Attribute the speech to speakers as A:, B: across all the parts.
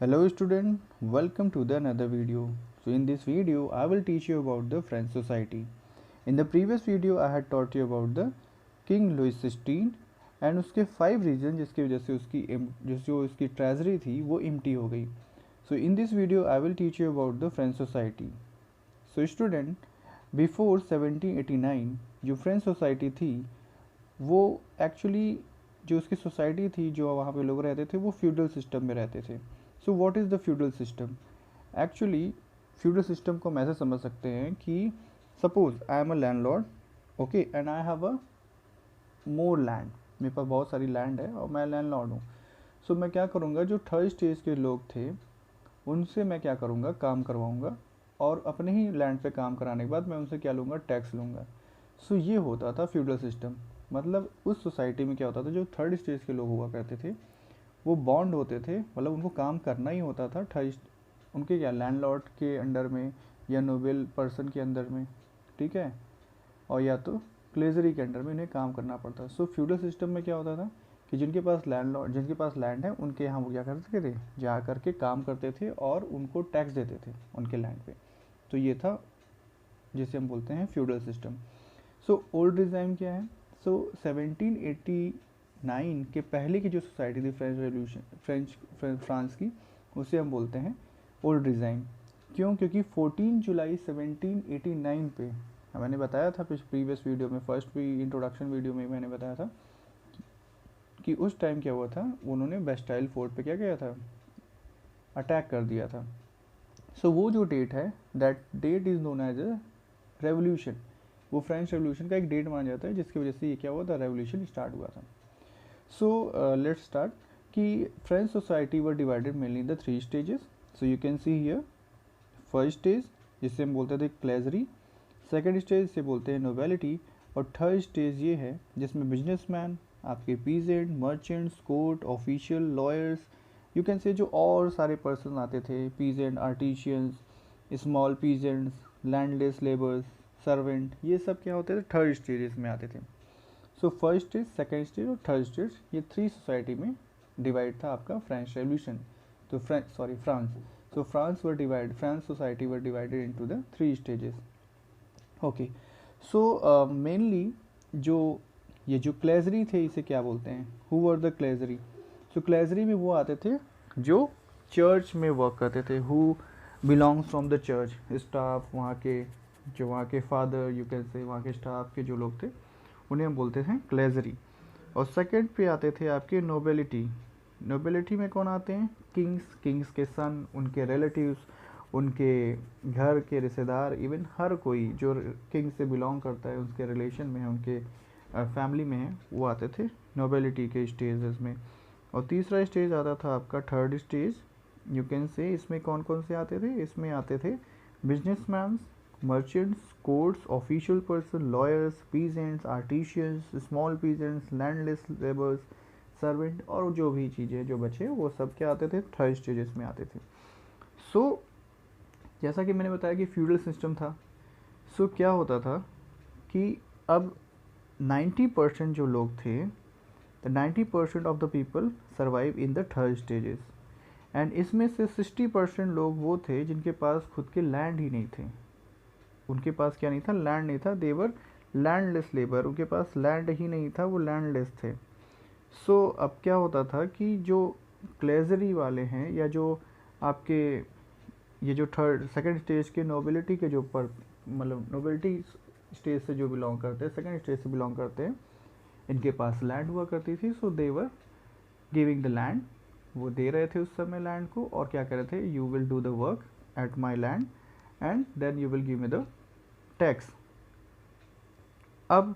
A: Hello student, welcome to the another video. So in this video I will teach you about the French society. In the previous video I had taught you about the King Louis XVI and उसके 5 reason जिसकी वजह से उसकी treasury थी वो empty हो गई. So in this video I will teach you about the French society. So student, before 1789 जो फ्रेंच सोसाइटी थी वो एक्चुअली जो उसकी सोसाइटी थी जो वहाँ पे लोग रहते थे वो फ्यूडल सिस्टम में रहते थे. So what is the feudal system? Actually feudal system को हम ऐसे समझ सकते हैं कि suppose I am a landlord, okay, and I have a more land. मेरे पास बहुत सारी लैंड है और मैं लैंडलॉर्ड हूँ. सो मैं क्या करूँगा, जो थर्ड स्टेज के लोग थे उनसे मैं क्या करूँगा, काम करवाऊँगा और अपने ही लैंड पे काम कराने के बाद मैं उनसे क्या लूँगा, टैक्स लूँगा. सो ये होता था फ्यूडल सिस्टम. मतलब उस सोसाइटी में क्या होता था, जो थर्ड स्टेज के लोग हुआ करते थे वो बॉन्ड होते थे, मतलब उनको काम करना ही होता था उनके क्या लैंडलॉर्ड के अंडर में या नोबेल पर्सन के अंडर में, ठीक है, और या तो क्लेजरी के अंडर में इन्हें काम करना पड़ता. सो फ्यूडल सिस्टम में क्या होता था कि जिनके पास लैंड है उनके यहाँ वो क्या करते थे, जा करके काम करते थे और उनको टैक्स देते थे उनके लैंड पे. तो ये था जिसे हम बोलते हैं feudal system. So old design क्या है? सो 1789 के पहले की जो सोसाइटी थी फ्रांस की, उसे हम बोलते हैं ओल्ड डिज़ाइन. क्यों? क्योंकि 14 जुलाई 1789 पे मैंने बताया था प्रीवियस वीडियो में, फर्स्ट भी इंट्रोडक्शन वीडियो में मैंने बताया था कि उस टाइम क्या हुआ था, उन्होंने बेस्टाइल फोर्ट पे क्या किया था, अटैक कर दिया था. सो वो जो डेट है, that date is known as a revolution. वो फ्रेंच रेवोल्यूशन का एक डेट माना जाता है जिसकी वजह से ये क्या हुआ था, रेवोल्यूशन स्टार्ट हुआ था. सो लेट्स स्टार्ट कि French society were divided mainly in the 3 stages. So you can see here, first stage जिसे हम बोलते थे क्लेजरी, सेकेंड स्टेज से बोलते हैं नोवेलिटी, और थर्ड स्टेज ये है जिसमें बिजनेसमैन, आपके peasant, merchants, court official, lawyers, you can से जो और सारे पर्सन आते थे, peasant, artisans, small peasants, landless labours, servant, ये सब क्या होते थे, थर्ड स्टेजेस में आते थे. So first stage, second stage और थर्ड स्टेज, ये 3 सोसाइटी में डिवाइड था आपका फ्रेंच रेवोल्यूशन. तो France. So France society were divided into the 3 stages. Okay. So mainly जो क्लेजरी थे इसे क्या बोलते हैं, हु वर द क्लेजरी? सो क्लेजरी में वो आते थे जो चर्च में वर्क करते थे, who belongs from the church, staff, वहाँ के फादर, यू कैन से वहाँ के स्टाफ के जो लोग थे उन्हें हम बोलते थे क्लेजरी. और सेकंड पे आते थे आपके नोबेलिटी. नोबेलिटी में कौन आते हैं, किंग्स के सन, उनके रिलेटिव्स, उनके घर के रिश्तेदार, इवन हर कोई जो किंग से बिलोंग करता है, उसके रिलेशन में है, उनके फैमिली में है, वो आते थे नोबेलिटी के स्टेजेस में. और तीसरा स्टेज आता था आपका थर्ड स्टेज, यू कैन से. इसमें कौन कौन से आते थे, इसमें आते थे businessman, merchants, courts, official person, lawyers, peasants, artisans, small peasants, landless labours, servant, और जो भी चीज़ें जो बचे वो सब क्या आते थे, थर्ड स्टेजेस में आते थे. सो जैसा कि मैंने बताया कि फ्यूडल सिस्टम था. सो क्या होता था कि अब 90% जो लोग थे, the 90% of the people survive in the third stages. And इसमें से 60% लोग वो थे जिनके पास खुद के लैंड ही नहीं थे. उनके पास क्या नहीं था, लैंड नहीं था. देवर लैंडलेस लेबर, उनके पास लैंड ही नहीं था, वो लैंडलेस थे. सो अब क्या होता था कि जो क्लेजरी वाले हैं, या जो आपके ये जो थर्ड सेकंड स्टेज के नोबिलिटी के जो पर मतलब नोबिलिटी स्टेज से जो बिलोंग करते हैं, सेकंड स्टेज से बिलोंग करते हैं, इनके पास लैंड हुआ करती थी. सो देवर गिविंग द लैंड, वो दे रहे थे उस समय लैंड को, और क्या कर रहे थे, you will do the work at my land and then you will give me the tax. अब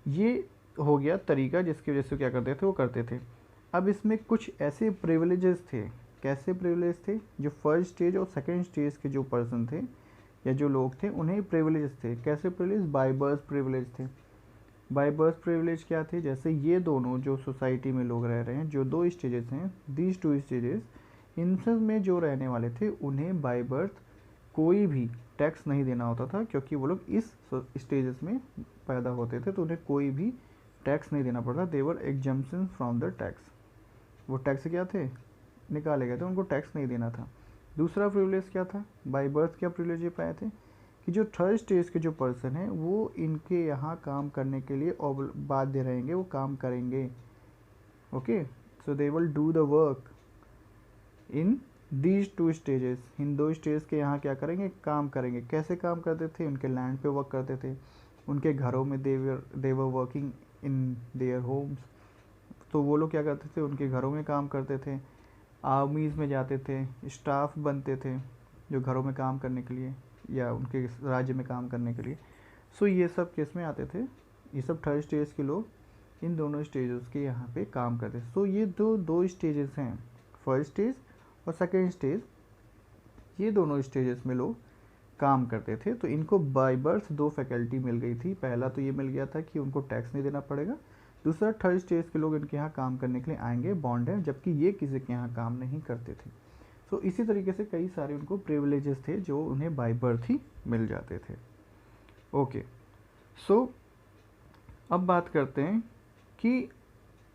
A: ये हो गया तरीका जिसकी वजह से क्या करते थे, वो करते थे. अब इसमें कुछ ऐसे प्रिविलेजेस थे. कैसे प्रिविलेज थे? जो फर्स्ट स्टेज और सेकंड स्टेज के जो पर्सन थे या जो लोग थे उन्हें प्रिविलेज थे. कैसे प्रिविलेज? बाय बर्थ प्रिविलेज थे. बाय बर्थ प्रिविलेज क्या थे? जैसे ये दोनों जो सोसाइटी में लोग रह रहे हैं, जो 2 स्टेजेस हैं, दीज 2 स्टेजेस, इन सब में जो रहने वाले थे उन्हें बाय बर्थ कोई भी टैक्स नहीं देना होता था, क्योंकि वो लोग इस स्टेजेस में पैदा होते थे, तो उन्हें कोई भी टैक्स नहीं देना पड़ता. देवर एग्जम्पशन फ्रॉम द टैक्स. वो टैक्स क्या थे, निकाले गए थे, उनको टैक्स नहीं देना था। दूसरा प्रिविलेज क्या था, बाय बर्थ क्या प्रिविलेज ये पाए थे कि जो थर्ड स्टेज के जो पर्सन हैं वो इनके यहाँ काम करने के लिए बाध्य रहेंगे, वो काम करेंगे। Okay, so they will do the work in these two stages, इन दो स्टेज के यहाँ क्या करेंगे, काम करेंगे। कैसे काम करते थे, उनके लैंड पे वर्क करते थे, उनके घरों में they were working in their homes, तो वो लोग क्या करते थे, उनके घरों में काम करते थे, आर्मीज़ में जाते थे, स्टाफ बनते थे जो घरों में काम करने के लिए या उनके राज्य में काम करने के लिए। सो ये सब केस में आते थे, ये सब थर्ड स्टेज के लोग इन दोनों स्टेजेस के यहाँ पे काम करते थे। सो ये दो स्टेजेस हैं, फर्स्ट स्टेज और सेकेंड स्टेज, ये दोनों स्टेजेस में लोग काम करते थे। तो इनको बाय बर्थ दो फैकल्टी मिल गई थी। पहला तो ये मिल गया था कि उनको टैक्स नहीं देना पड़ेगा, दूसरा थर्ड स्टेज के लोग इनके यहाँ काम करने के लिए आएंगे, बॉन्ड है, जबकि ये किसी के यहाँ काम नहीं करते थे। सो इसी तरीके से कई सारे उनको प्रिविलेजेस थे जो उन्हें बाय बर्थ ही मिल जाते थे। ओके, सो अब बात करते हैं कि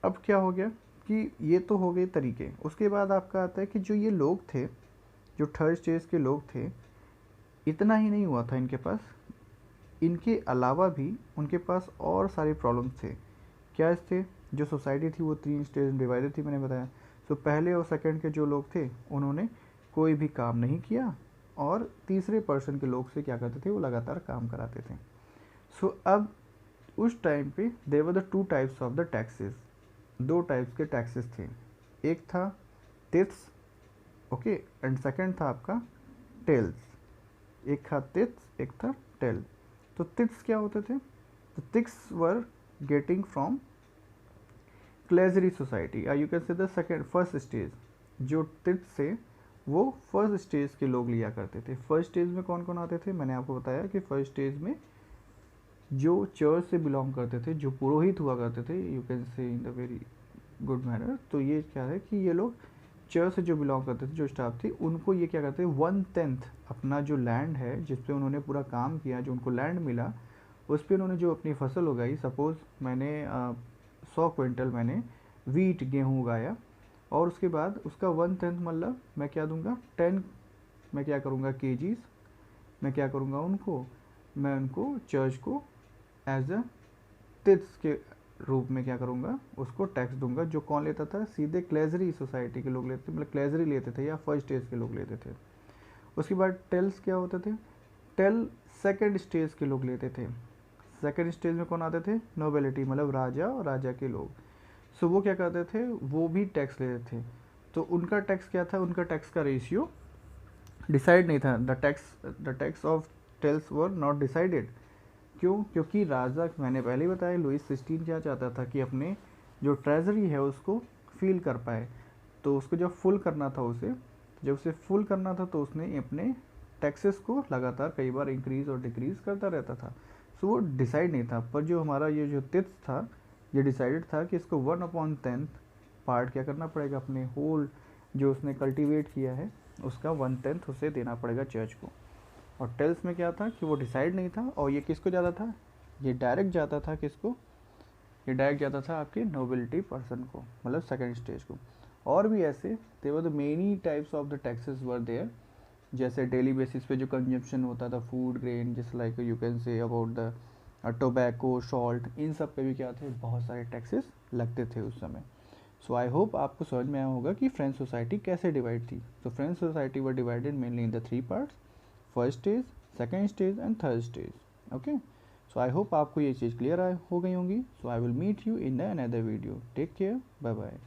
A: अब क्या हो गया कि ये तो हो गए तरीके। उसके बाद आपका आता है कि जो ये लोग थे, जो थर्ड स्टेज के लोग थे, इतना ही नहीं हुआ था इनके पास, इनके अलावा भी उनके पास और सारे प्रॉब्लम्स थे। क्या थे, जो सोसाइटी थी वो 3 स्टेज में डिवाइडेड थी, मैंने बताया। सो पहले और सेकंड के जो लोग थे उन्होंने कोई भी काम नहीं किया, और तीसरे पर्सन के लोग से क्या करते थे, वो लगातार काम कराते थे। सो अब उस टाइम पे there were the 2 types of the taxes, 2 types के टैक्सेस थे। एक था टिथ्स, ओके, एंड सेकंड था आपका टेल्स। एक था टिथ्स, एक था टेल। तो टिथ्स क्या होते थे, तो tithes were getting from clergy society, you can say the second first stage. जो टिथ्स से वो फर्स्ट स्टेज के लोग लिया करते थे। फर्स्ट स्टेज में कौन कौन आते थे, मैंने आपको बताया कि फर्स्ट स्टेज में जो चर्च से बिलोंग करते थे, जो पुरोहित हुआ करते थे, यू कैन से in the very good manner. तो ये क्या है कि ये लोग चर्च से जो बिलोंग करते थे, जो स्टाफ थी, उनको ये क्या करते हैं, 1/10 अपना जो लैंड है जिस पे उन्होंने पूरा काम किया, जो उनको लैंड मिला, उस पर उन्होंने जो अपनी फसल उगाई, सपोज़ मैंने 100 क्विंटल मैंने वीट गेहूँ उगाया, और उसके बाद उसका 1/10 मतलब मैं क्या दूंगा, 10 मैं क्या करूँगा केजीज, मैं क्या करूँगा उनको, मैं उनको चर्च को एज अ टिथ्स के रूप में क्या करूँगा, उसको टैक्स दूंगा। जो कौन लेता था, सीधे क्लेजरी सोसाइटी के लोग लेते थे, मतलब क्लेजरी लेते थे या फर्स्ट स्टेज के लोग लेते थे। उसके बाद टेल्स क्या होते थे, टेल सेकंड स्टेज के लोग लेते थे। सेकंड स्टेज में कौन आते थे, नोबेलिटी, मतलब राजा और राजा के लोग। सो वो क्या करते थे, वो भी टैक्स लेते थे। तो उनका टैक्स क्या था, उनका टैक्स का रेशियो डिसाइड नहीं था। The tax of tales were not decided. क्यों, क्योंकि राजा, मैंने पहले ही बताया, लुइस 16 क्या चाहता था कि अपने जो ट्रेजरी है उसको फील कर पाए। तो उसको जब फुल करना था, जब उसे फुल करना था, तो उसने अपने टैक्सेस को लगातार कई बार इंक्रीज और डिक्रीज करता रहता था। सो वो डिसाइड नहीं था। पर जो हमारा ये जो टिथ्स था, ये डिसाइडेड था कि इसको 1/10 पार्ट क्या करना पड़ेगा, अपने होल जो उसने कल्टीवेट किया है उसका 1/10 उसे देना पड़ेगा चर्च को। और टेल्स में क्या था कि वो डिसाइड नहीं था, और ये किसको जाता था, ये डायरेक्ट जाता था किसको, ये डायरेक्ट जाता था आपके नोबिलिटी पर्सन को, मतलब सेकंड स्टेज को। और भी ऐसे there were the many types of the taxes were there, जैसे डेली बेसिस पे जो कंजम्पशन होता था, फूड ग्रेन, जैसे like you can say about the tobacco, salt, इन सब पे भी क्या थे, बहुत सारे टैक्सेस लगते थे उस समय। सो आई होप आपको समझ में आया होगा कि फ्रेंच सोसाइटी कैसे डिवाइड थी। तो French society were divided mainly in the 3 parts, first stage, second stage and third stage. Okay, so I hope आपको ये चीज़ क्लियर हो गई होंगी। So I will meet you in the another video. Take care, bye bye.